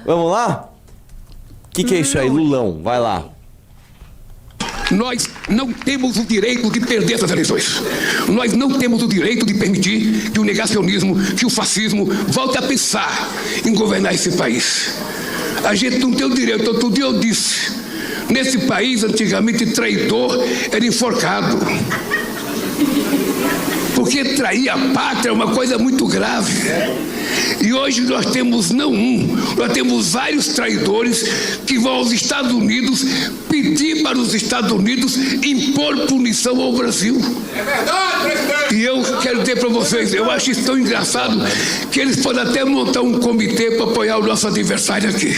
Vamos lá? O que é isso aí, Lulão? Vai lá. Nós não temos o direito de perder essas eleições. Nós não temos o direito de permitir que o negacionismo, que o fascismo volte a pensar em governar esse país. A gente não tem o direito. Outro dia eu disse, nesse país, antigamente, traidor era enforcado. Porque trair a pátria é uma coisa muito grave. E hoje nós temos não um, nós temos vários traidores que vão aos Estados Unidos pedir para os Estados Unidos impor punição ao Brasil. É verdade, presidente! E eu quero dizer para vocês, eu acho isso tão engraçado que eles podem até montar um comitê para apoiar o nosso adversário aqui.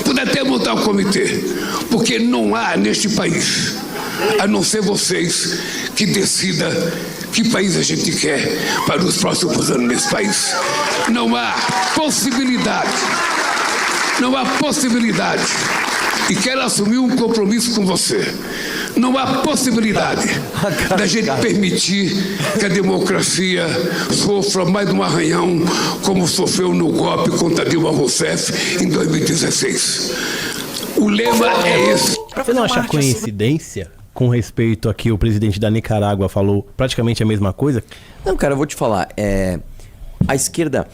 Podem até montar um comitê, porque não há neste país, a não ser vocês, que decida que país a gente quer para os próximos anos nesse país. Não há possibilidade. Não há possibilidade. E quero assumir um compromisso com você. Não há possibilidade da gente permitir que a democracia sofra mais um arranhão como sofreu no golpe contra Dilma Rousseff em 2016. O lema é esse. Você não acha coincidência? Com respeito a que o presidente da Nicarágua falou praticamente a mesma coisa? Não, cara, eu vou te falar. A esquerda,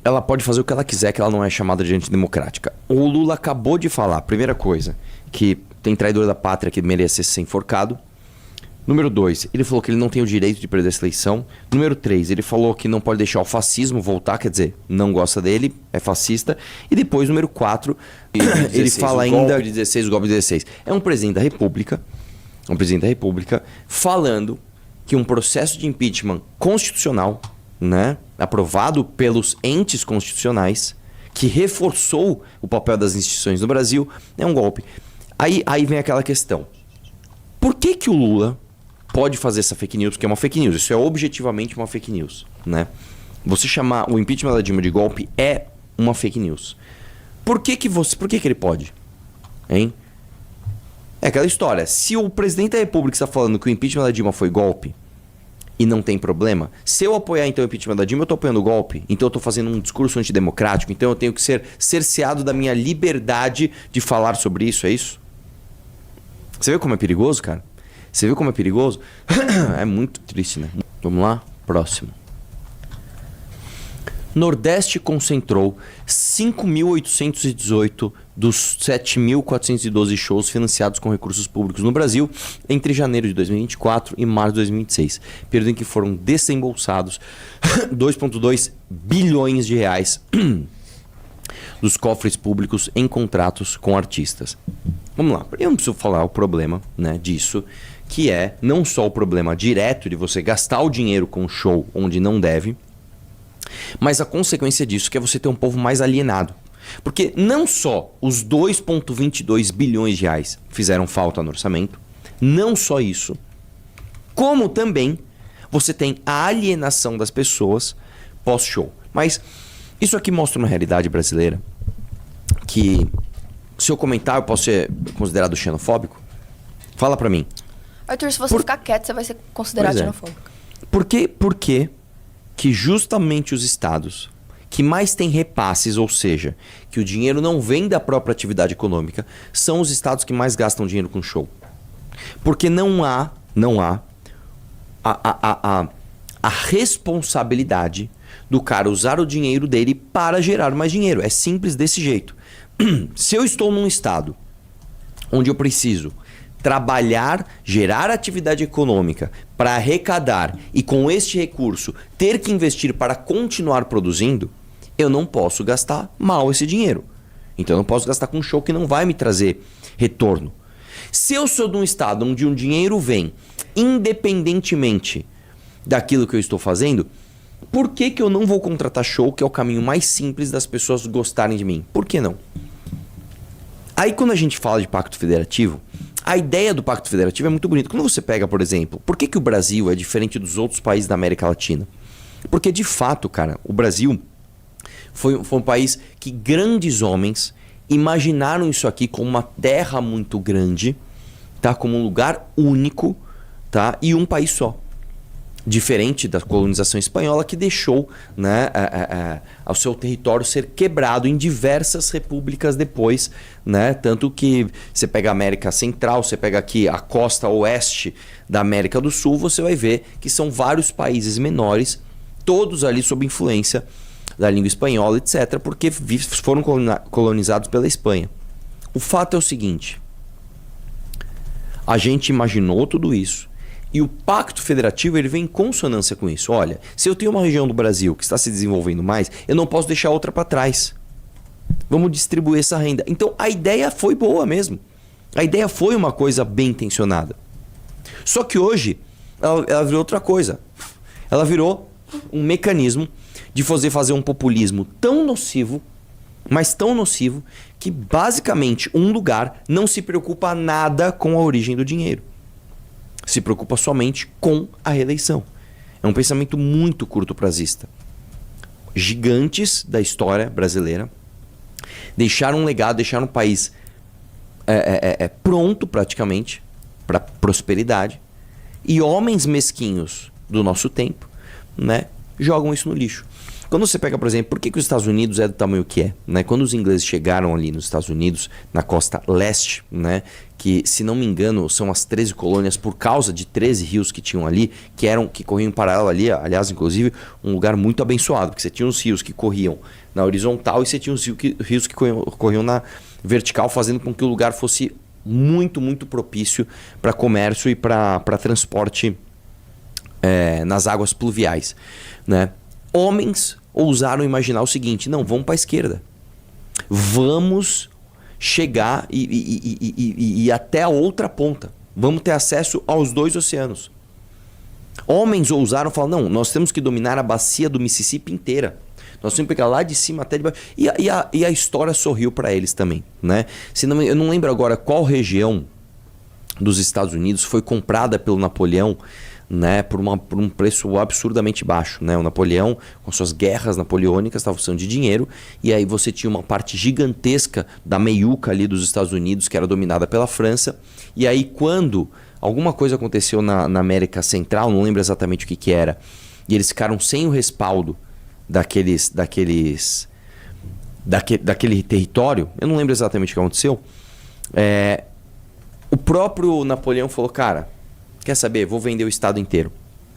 ela pode fazer o que ela quiser, que ela não é chamada de antidemocrática. O Lula acabou de falar, primeira coisa, que tem traidor da pátria que merece ser enforcado. Número 2, ele falou que ele não tem o direito de perder essa eleição. Número 3, ele falou que não pode deixar o fascismo voltar, quer dizer, não gosta dele, é fascista. E depois, número 4, ele fala ainda... O golpe de 16, o golpe de 16. É um presidente da República... Um presidente da República falando que um processo de impeachment constitucional, né, aprovado pelos entes constitucionais, que reforçou o papel das instituições no Brasil, é um golpe. Aí vem aquela questão. Por que o Lula pode fazer essa fake news? Porque é uma fake news. Isso é objetivamente uma fake news, né? Você chamar o impeachment da Dilma de golpe é uma fake news. Por que ele pode? Hein? É aquela história, se o presidente da República está falando que o impeachment da Dilma foi golpe e não tem problema, se eu apoiar então o impeachment da Dilma, eu estou apoiando o golpe, então eu estou fazendo um discurso antidemocrático, então eu tenho que ser cerceado da minha liberdade de falar sobre isso, é isso? Você vê como é perigoso, cara? Você viu como é perigoso? É muito triste, né? Vamos lá? Próximo. Nordeste concentrou 5.818 dos 7.412 shows financiados com recursos públicos no Brasil entre janeiro de 2024 e março de 2026, período em que foram desembolsados 2,2 bilhões de reais dos cofres públicos em contratos com artistas. Vamos lá, eu não preciso falar o problema, né, disso, que é não só o problema direto de você gastar o dinheiro com show onde não deve, mas a consequência disso que é você ter um povo mais alienado. Porque não só os 2,22 bilhões de reais fizeram falta no orçamento, não só isso, como também você tem a alienação das pessoas pós-show. Mas isso aqui mostra uma realidade brasileira que, se eu comentar, eu posso ser considerado xenofóbico? Fala pra mim. Arthur, se você ficar quieto, você vai ser considerado xenofóbico. Por que justamente os estados que mais têm repasses, ou seja, que o dinheiro não vem da própria atividade econômica, são os estados que mais gastam dinheiro com show? Porque não há a responsabilidade do cara usar o dinheiro dele para gerar mais dinheiro. É simples desse jeito. Se eu estou num estado onde eu preciso trabalhar, gerar atividade econômica para arrecadar e com este recurso ter que investir para continuar produzindo, eu não posso gastar mal esse dinheiro. Então eu não posso gastar com um show que não vai me trazer retorno. Se eu sou de um estado onde um dinheiro vem independentemente daquilo que eu estou fazendo, por que eu não vou contratar show, que é o caminho mais simples das pessoas gostarem de mim? Por que não? Aí quando a gente fala de pacto federativo, a ideia do pacto federativo é muito bonita. Quando você pega, por exemplo, por que o Brasil é diferente dos outros países da América Latina? Porque de fato, cara, o Brasil foi um país que grandes homens imaginaram isso aqui como uma terra muito grande, tá? Como um lugar único, tá? E um país só. Diferente da colonização espanhola, que deixou, né, o seu território ser quebrado em diversas repúblicas depois, né? Tanto que você pega a América Central, você pega aqui a costa oeste da América do Sul, você vai ver que são vários países menores, todos ali sob influência da língua espanhola, etc., porque foram colonizados pela Espanha. O fato é o seguinte: a gente imaginou tudo isso e o Pacto Federativo ele vem em consonância com isso. Olha, se eu tenho uma região do Brasil que está se desenvolvendo mais, eu não posso deixar outra para trás. Vamos distribuir essa renda. Então a ideia foi boa mesmo. A ideia foi uma coisa bem intencionada. Só que hoje ela virou outra coisa. Ela virou um mecanismo de fazer um populismo tão nocivo, mas tão nocivo, que basicamente um lugar não se preocupa nada com a origem do dinheiro. Se preocupa somente com a reeleição. É um pensamento muito curto-prazista. Gigantes da história brasileira deixaram um legado, deixaram um país pronto praticamente para prosperidade, e homens mesquinhos do nosso tempo, né, jogam isso no lixo. Quando você pega, por exemplo, por que os Estados Unidos é do tamanho que é? Né? Quando os ingleses chegaram ali nos Estados Unidos, na costa leste, né, que, se não me engano, são as 13 colônias por causa de 13 rios que tinham ali, que corriam em paralelo ali, aliás, inclusive, um lugar muito abençoado, porque você tinha os rios que corriam na horizontal e você tinha os rios que corriam na vertical, fazendo com que o lugar fosse muito, muito propício para comércio e para transporte nas águas pluviais, né? Homens ousaram imaginar o seguinte: não, vamos para a esquerda. Vamos chegar e ir até a outra ponta. Vamos ter acesso aos 2 oceanos. Homens ousaram falar: não, nós temos que dominar a bacia do Mississippi inteira. Nós temos que pegar lá de cima até de baixo. E a história sorriu para eles também, né? Eu não lembro agora qual região dos Estados Unidos foi comprada pelo Napoleão, né, por um preço absurdamente baixo, né? O Napoleão, com suas guerras napoleônicas, estava precisando de dinheiro, e aí você tinha uma parte gigantesca da meiuca ali dos Estados Unidos, que era dominada pela França, e aí quando alguma coisa aconteceu na América Central, não lembro exatamente o que era, e eles ficaram sem o respaldo daquele território, eu não lembro exatamente o que aconteceu, o próprio Napoleão falou: cara, quer saber? Vou vender o estado inteiro.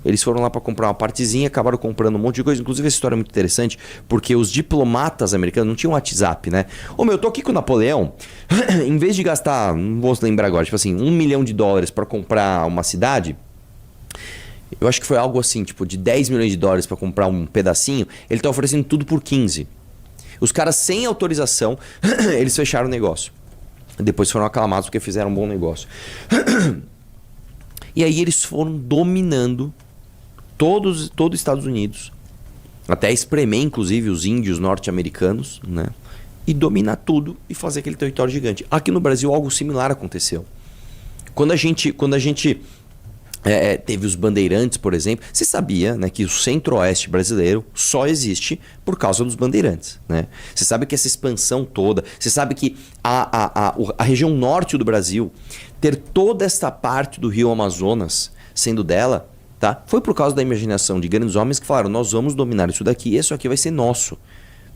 Eles foram lá para comprar uma partezinha, acabaram comprando um monte de coisa. Inclusive, essa história é muito interessante, porque os diplomatas americanos não tinham WhatsApp, né? Eu tô aqui com o Napoleão, em vez de gastar, não vou lembrar agora, tipo assim, $1 milhão para comprar uma cidade, eu acho que foi algo assim, tipo, de $10 milhões para comprar um pedacinho, ele tá oferecendo tudo por 15. Os caras, sem autorização, eles fecharam o negócio. Depois foram aclamados porque fizeram um bom negócio. E aí eles foram dominando todo os Estados Unidos, até espremer inclusive os índios norte-americanos, né? E dominar tudo e fazer aquele território gigante. Aqui no Brasil algo similar aconteceu. Quando a gente teve os bandeirantes, por exemplo, você sabia, né, que o centro-oeste brasileiro só existe por causa dos bandeirantes, né? Você sabe que essa expansão toda, você sabe que a região norte do Brasil, ter toda esta parte do rio Amazonas sendo dela, tá? Foi por causa da imaginação de grandes homens que falaram: nós vamos dominar isso daqui e isso aqui vai ser nosso.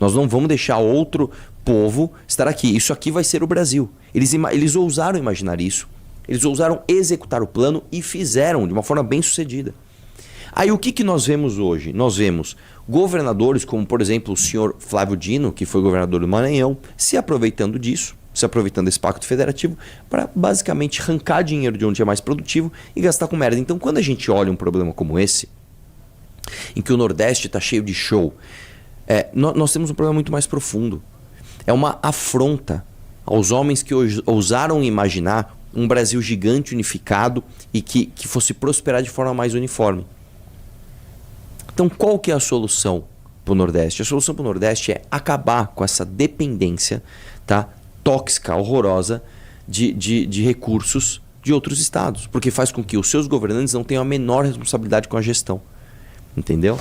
Nós não vamos deixar outro povo estar aqui. Isso aqui vai ser o Brasil. Eles ousaram imaginar isso. Eles ousaram executar o plano e fizeram de uma forma bem sucedida. Aí o que nós vemos hoje? Nós vemos governadores como, por exemplo, o senhor Flávio Dino, que foi governador do Maranhão, se aproveitando disso, se aproveitando desse pacto federativo para basicamente arrancar dinheiro de onde é mais produtivo e gastar com merda. Então, quando a gente olha um problema como esse, em que o Nordeste está cheio de show, nós temos um problema muito mais profundo. É uma afronta aos homens que ousaram imaginar um Brasil gigante, unificado e que fosse prosperar de forma mais uniforme. Então, qual que é a solução para o Nordeste? A solução para o Nordeste é acabar com essa dependência, tá, tóxica, horrorosa de recursos de outros estados, porque faz com que os seus governantes não tenham a menor responsabilidade com a gestão. Entendeu?